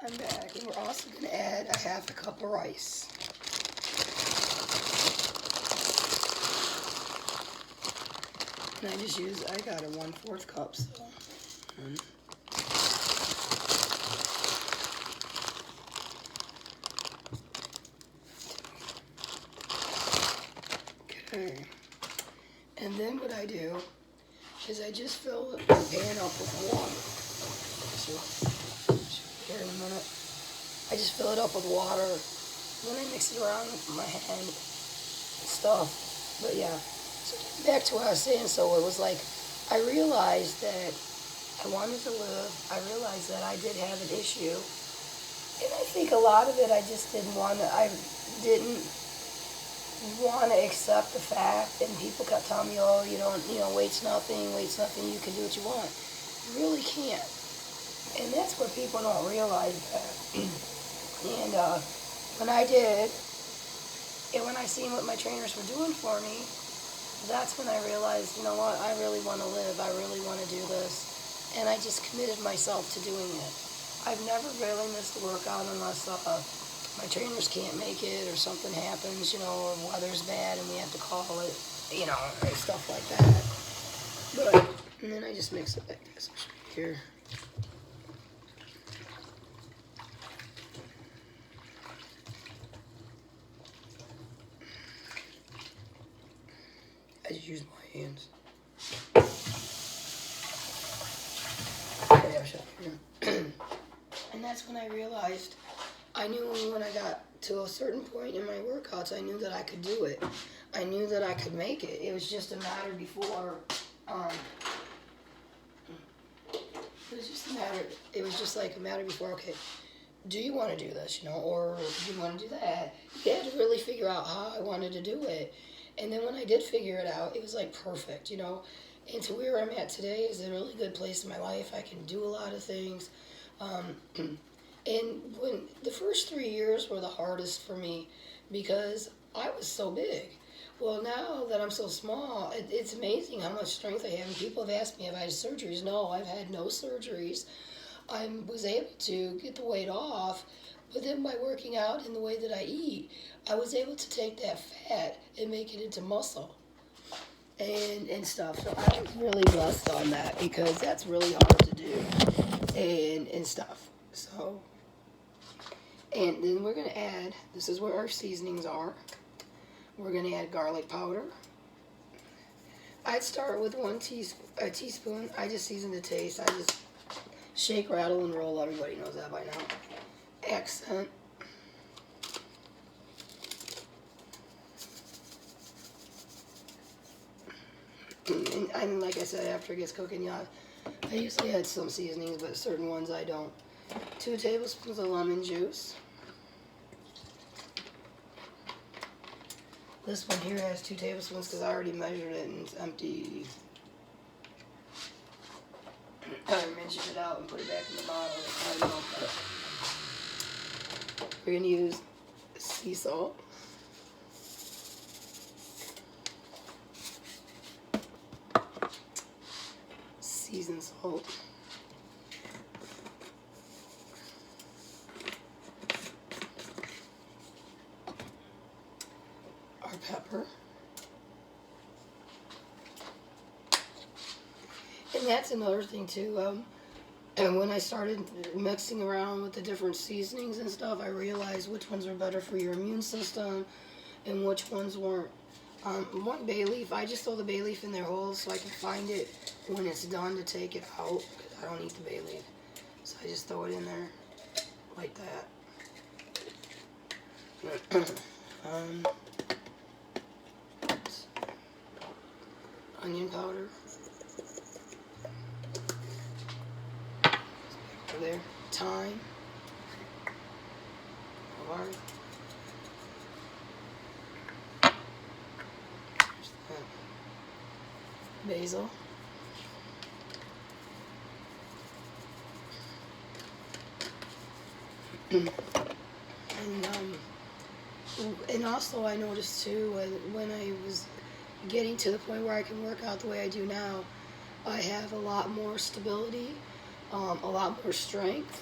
I'm back, and we're also going to add a half a cup of rice. And I got a 1/4 cup, so. Okay. And then what I do is I just fill the pan up with water. Here in a minute. I just fill it up with water. Then I mix it around with my hand and stuff. But yeah. So back to what I was saying. So it was like I realized that I wanted to live. I realized that I did have an issue. And I think a lot of it I just didn't want to accept the fact, and people kept telling me, oh, weight's nothing, you can do what you want. You really can't. And that's what people don't realize that. And when I did, and when I seen what my trainers were doing for me, that's when I realized, you know what, I really want to live, I really want to do this. And I just committed myself to doing it. I've never really missed a workout unless my trainers can't make it or something happens, or weather's bad and we have to call it, or stuff like that. And then I just mix it like this here. I just use my hands. Okay, I'll show you. And that's when I realized, I knew when I got to a certain point in my workouts, I knew that I could do it. I knew that I could make it. It was just a matter before, it was just like a matter before, okay, do you want to do this, or do you want to do that? You had to really figure out how I wanted to do it. And then when I did figure it out, it was like perfect, And to where I'm at today is a really good place in my life. I can do a lot of things. And when the first 3 years were the hardest for me because I was so big. Well, now that I'm so small, it's amazing how much strength I have. And people have asked me, have I had surgeries? No, I've had no surgeries. I was able to get the weight off, but then by working out and the way that I eat, I was able to take that fat and make it into muscle and stuff. So I was really blessed on that because that's really hard to do and stuff. So, and then we're going to add, this is where our seasonings are. We're going to add garlic powder. I'd start with a teaspoon. I just season to taste. I just shake, rattle, and roll. Everybody knows that by now. Accent. And like I said, after it gets cooking, I usually add some seasonings, but certain ones I don't. 2 tablespoons of lemon juice. This one here has 2 tablespoons because I already measured it and it's empty. I measured it out and put it back in the bottle. We're going to use sea salt. Seasoned salt. Our pepper. And that's another thing too. And when I started mixing around with the different seasonings and stuff, I realized which ones were better for your immune system and which ones weren't. One bay leaf, I just throw the bay leaf in there whole so I can find it when it's done to take it out. Because I don't eat the bay leaf. So I just throw it in there like that. Onion powder. There. Thyme. Basil. And also I noticed too when I was getting to the point where I can work out the way I do now, I have a lot more stability, a lot more strength,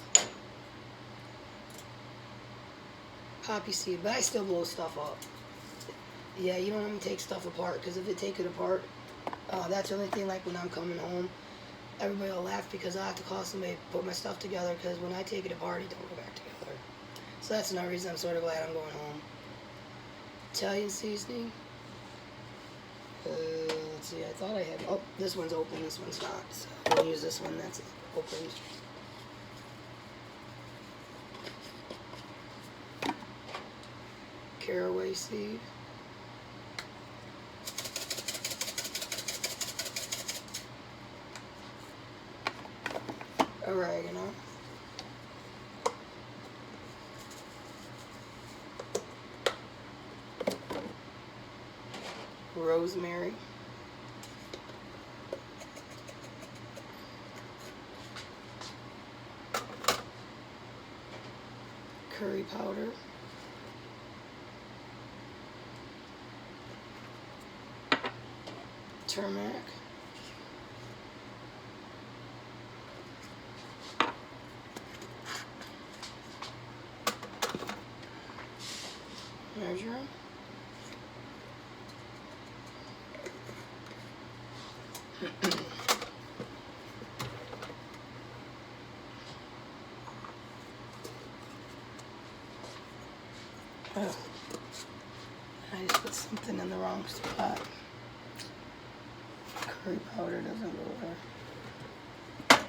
poppy seed, but I still blow stuff up. Yeah, you don't even take stuff apart, because if you take it apart, that's the only thing, like when I'm coming home, everybody will laugh because I have to call somebody to put my stuff together, because when I take it apart, it don't go back together. So that's another reason I'm sort of glad I'm going home. Italian seasoning. Let's see, I thought I had, oh, this one's open, this one's not, so I'll use this one that's open. Caraway seed. Oregano. Rosemary. Curry powder. Turmeric. Marjoram. Oh, I just put something in the wrong spot. Curry powder doesn't go there.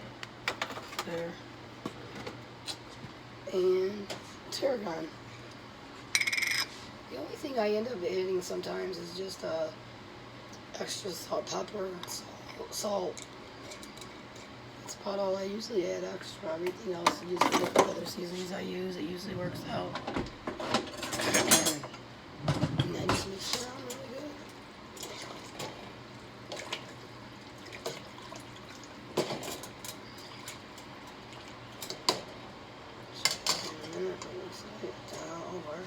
There. And tarragon. The only thing I end up adding sometimes is just extra salt, pepper, salt. That's about all I usually add extra. Everything else, I just look at other seasonings I use. It usually works out. And then just mix it around really good. And then it looks like down over.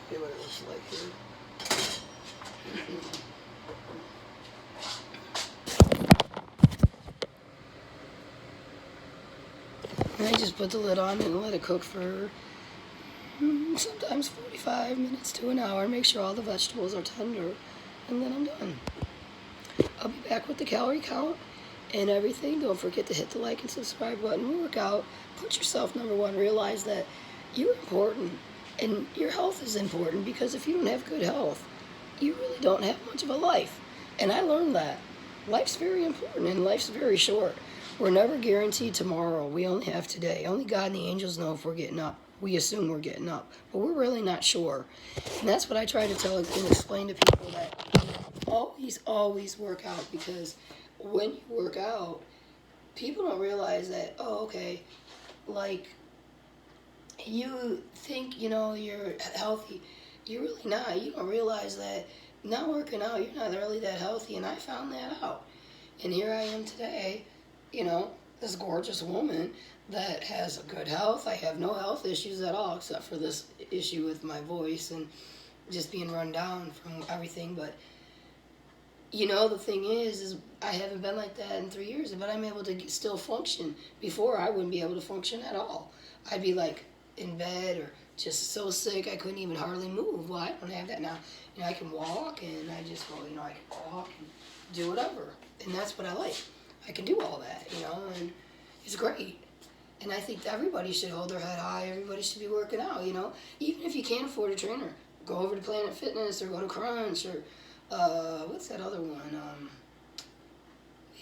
See what it looks like here. And I just put the lid on and let it cook for sometimes 45 minutes to an hour. Make sure all the vegetables are tender, and then I'm done. I'll be back with the calorie count and everything. Don't forget to hit the like and subscribe button. Work out. Put yourself number one. Realize that you're important, and your health is important, because if you don't have good health, you really don't have much of a life. And I learned that. Life's very important, and life's very short. We're never guaranteed tomorrow. We only have today. Only God and the angels know if we're getting up. We assume we're getting up, but we're really not sure. And that's what I try to tell and explain to people, that always work out, because when you work out, people don't realize that, oh, okay, like, you think, you're healthy. You're really not. You don't realize that not working out, you're not really that healthy, and I found that out. And here I am today, this gorgeous woman that has good health. I have no health issues at all, except for this issue with my voice and just being run down from everything. But, the thing is I haven't been like that in 3 years, but I'm able to still function. Before, I wouldn't be able to function at all. I'd be like in bed or just so sick I couldn't even hardly move. Well, I don't have that now. I can walk, and I just, I can walk and do whatever. And that's what I like. I can do all that, and it's great. And I think everybody should hold their head high. Everybody should be working out, Even if you can't afford a trainer, go over to Planet Fitness or go to Crunch or, what's that other one?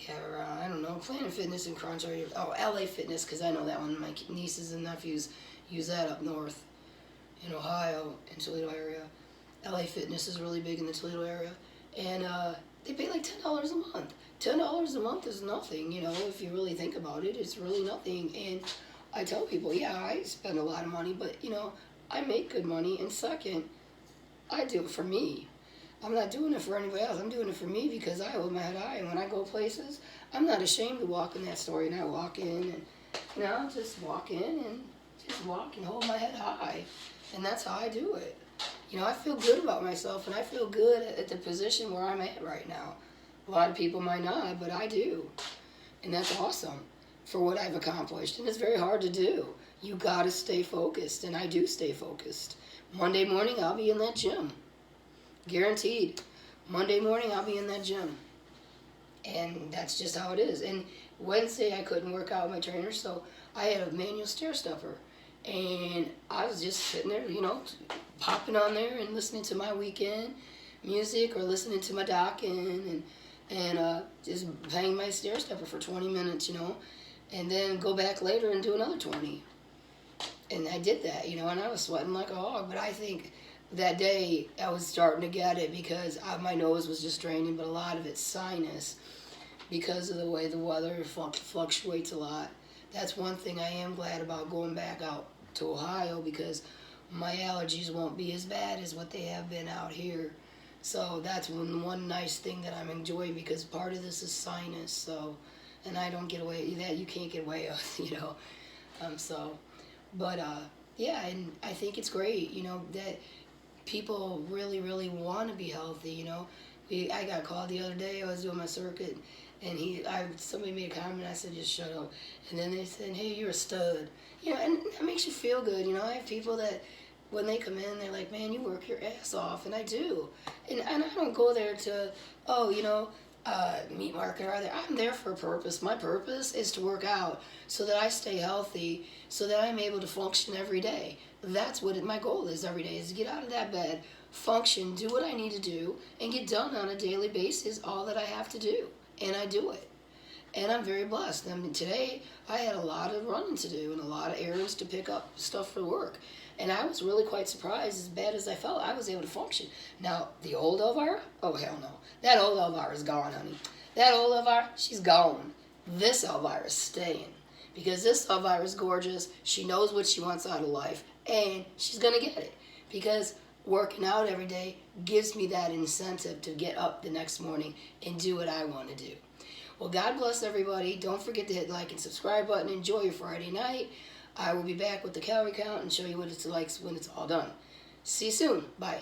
I don't know, Planet Fitness and Crunch. LA Fitness, because I know that one. My nieces and nephews use that up north in Ohio, in Toledo area. LA Fitness is really big in the Toledo area. And they pay like $10 a month. $10 a month is nothing, if you really think about it. It's really nothing. And I tell people, yeah, I spend a lot of money, but, I make good money. And second, I do it for me. I'm not doing it for anybody else. I'm doing it for me, because I hold my head high. And when I go places, I'm not ashamed to walk in that store. And I walk in and, just walk in and just walk and hold my head high. And that's how I do it. You know, I feel good about myself, and I feel good at the position where I'm at right now. A lot of people might not, but I do. And that's awesome for what I've accomplished. And it's very hard to do. You got to stay focused, and I do stay focused. Monday morning, I'll be in that gym. Guaranteed. Monday morning, I'll be in that gym. And that's just how it is. And Wednesday, I couldn't work out with my trainer, so I had a manual stair stepper. And I was just sitting there, you know, popping on there and listening to my weekend music or listening to my Dokken and just bang my stair stepper for 20 minutes, you know, and then go back later and do another 20. And I did that, you know, and I was sweating like a hog. But I think that day I was starting to get it because my nose was just draining, but a lot of it's sinus because of the way the weather fluctuates a lot. That's one thing I am glad about going back out to Ohio, because my allergies won't be as bad as what they have been out here. So that's one nice thing that I'm enjoying, because part of this is sinus. So, and I don't get away that you can't get away with, you know. Yeah, and I think it's great, you know, that people really, really want to be healthy. You know, I got called the other day. I was doing my circuit, and somebody made a comment. I said, just shut up. And then they said, hey, you're a stud. You know, and that makes you feel good. You know, I have people that when they come in, they're like, man, you work your ass off, and I do. And I don't go there to, meat market or other. I'm there for a purpose. My purpose is to work out so that I stay healthy, so that I'm able to function every day. That's what my goal is every day, is to get out of that bed, function, do what I need to do, and get done on a daily basis all that I have to do. And I do it. And I'm very blessed. I mean, today I had a lot of running to do and a lot of errands to pick up stuff for work. And I was really quite surprised. As bad as I felt, I was able to function. Now, the old Elvira? Oh, hell no. That old Elvira's gone, honey. That old Elvira, she's gone. This Elvira's staying. Because this Elvira's gorgeous. She knows what she wants out of life. And she's going to get it. Because working out every day gives me that incentive to get up the next morning and do what I want to do. Well, God bless everybody. Don't forget to hit the like and subscribe button. Enjoy your Friday night. I will be back with the calorie count and show you what it's like when it's all done. See you soon. Bye.